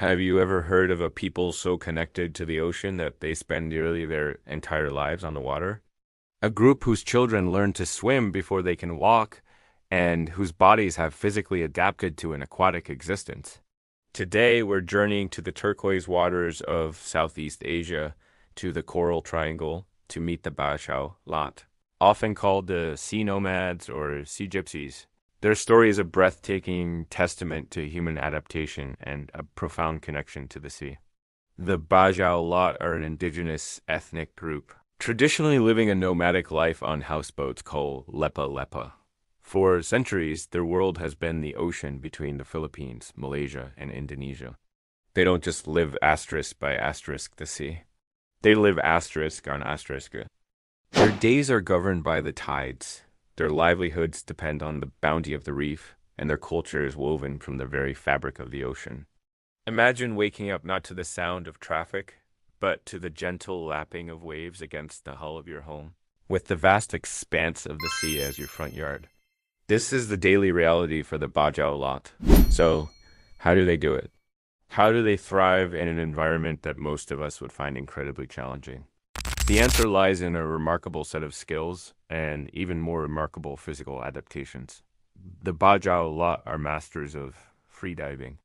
Have you ever heard of a people so connected to the ocean that they spend nearly their entire lives on the water? A group whose children learn to swim before they can walk and whose bodies have physically adapted to an aquatic existence. Today, we're journeying to the turquoise waters of Southeast Asia, to the Coral Triangle, to meet the Bajau Lot, often called the sea nomads or sea gypsies. Their story is a breathtaking testament to human adaptation and a profound connection to the sea. The Bajau Lot are an indigenous ethnic group, traditionally living a nomadic life on houseboats called lepa lepa. For centuries, their world has been the ocean between the Philippines, Malaysia, and Indonesia. They don't just live asterisk by asterisk the sea. They live asterisk on asterisk. Their days are governed by the tides. Their livelihoods depend on the bounty of the reef, and their culture is woven from the very fabric of the ocean. Imagine waking up not to the sound of traffic, but to the gentle lapping of waves against the hull of your home, with the vast expanse of the sea as your front yard. This is the daily reality for the Bajau lot. So, how do they do it? How do they thrive in an environment that most of us would find incredibly challenging? The answer lies in a remarkable set of skills and even more remarkable physical adaptations. The Bajau lot are masters of freediving.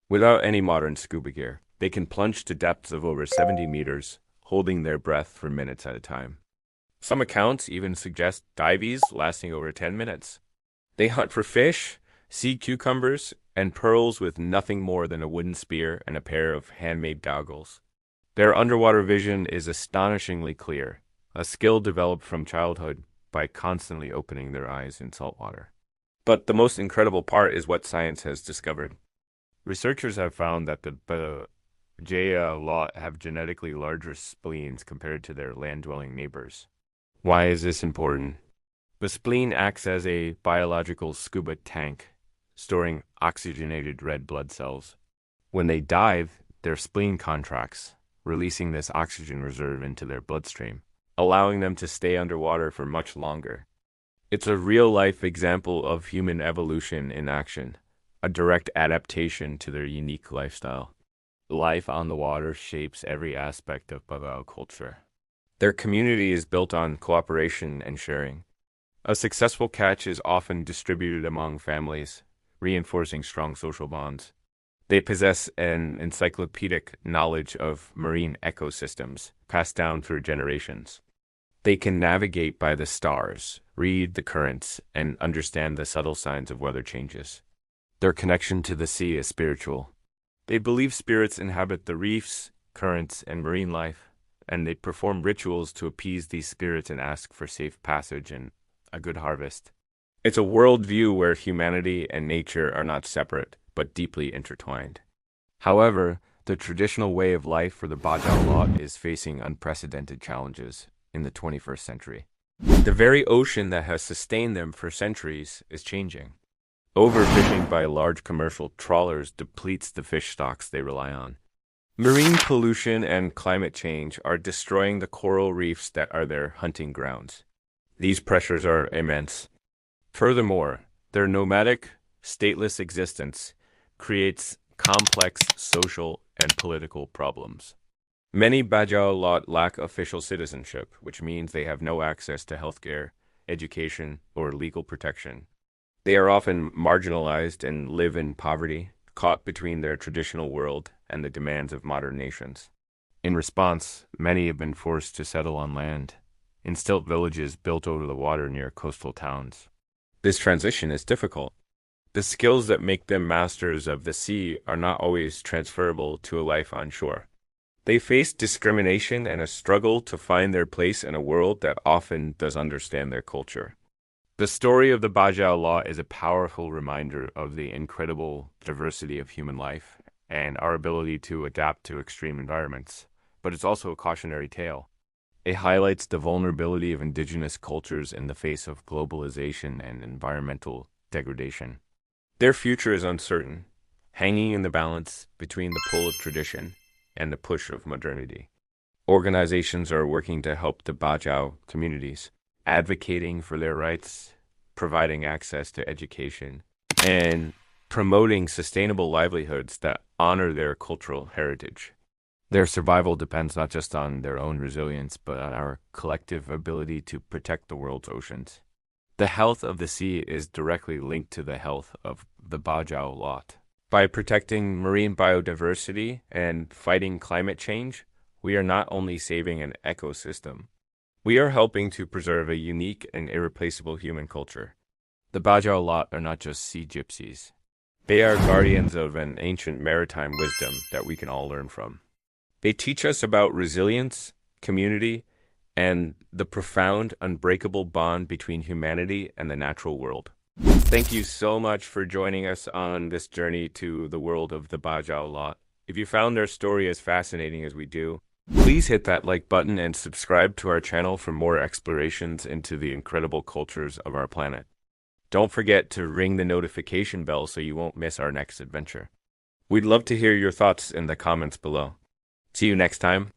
Without any modern scuba gear, they can plunge to depths of over 70 meters, holding their breath for minutes at a time. Some accounts even suggest dives lasting over 10 minutes. They hunt for fish, sea cucumbers, and pearls with nothing more than a wooden spear and a pair of handmade goggles. Their underwater vision is astonishingly clear, a skill developed from childhood by constantly opening their eyes in salt water. But the most incredible part is what science has discovered. Researchers have found that the Bajau lot have genetically larger spleens compared to their land-dwelling neighbors. Why is this important? The spleen acts as a biological scuba tank, storing oxygenated red blood cells. When they dive, their spleen contracts, releasing this oxygen reserve into their bloodstream, allowing them to stay underwater for much longer. It's a real-life example of human evolution in action, a direct adaptation to their unique lifestyle. Life on the water shapes every aspect of Bajau culture. Their community is built on cooperation and sharing. A successful catch is often distributed among families, reinforcing strong social bonds. They possess an encyclopedic knowledge of marine ecosystems, passed down through generations. They can navigate by the stars, read the currents, and understand the subtle signs of weather changes. Their connection to the sea is spiritual. They believe spirits inhabit the reefs, currents, and marine life, and they perform rituals to appease these spirits and ask for safe passage and a good harvest. It's a worldview where humanity and nature are not separate, but deeply intertwined. However, the traditional way of life for the Bajau lot is facing unprecedented challenges in the 21st century. The very ocean that has sustained them for centuries is changing. Overfishing by large commercial trawlers depletes the fish stocks they rely on. Marine pollution and climate change are destroying the coral reefs that are their hunting grounds. These pressures are immense. Furthermore, their nomadic, stateless existence creates complex social and political problems. Many Bajau lot lack official citizenship, which means they have no access to healthcare, education, or legal protection. They are often marginalized and live in poverty, caught between their traditional world and the demands of modern nations. In response, many have been forced to settle on land, in stilt villages built over the water near coastal towns. This transition is difficult. The skills that make them masters of the sea are not always transferable to a life on shore. They face discrimination and a struggle to find their place in a world that often does understand their culture. The story of the Bajau lot is a powerful reminder of the incredible diversity of human life and our ability to adapt to extreme environments, but it's also a cautionary tale. It highlights the vulnerability of indigenous cultures in the face of globalization and environmental degradation. Their future is uncertain, hanging in the balance between the pull of tradition and the push of modernity. Organizations are working to help the Bajau communities, advocating for their rights, providing access to education, and promoting sustainable livelihoods that honor their cultural heritage. Their survival depends not just on their own resilience, but on our collective ability to protect the world's oceans. The health of the sea is directly linked to the health of the Bajau lot. By protecting marine biodiversity and fighting climate change, we are not only saving an ecosystem, we are helping to preserve a unique and irreplaceable human culture. The Bajau lot are not just sea gypsies. They are guardians of an ancient maritime wisdom that we can all learn from. They teach us about resilience, community, and the profound, unbreakable bond between humanity and the natural world. Thank you so much for joining us on this journey to the world of the Bajau lot. If you found their story as fascinating as we do, please hit that like button and subscribe to our channel for more explorations into the incredible cultures of our planet. Don't forget to ring the notification bell so you won't miss our next adventure. We'd love to hear your thoughts in the comments below. See you next time.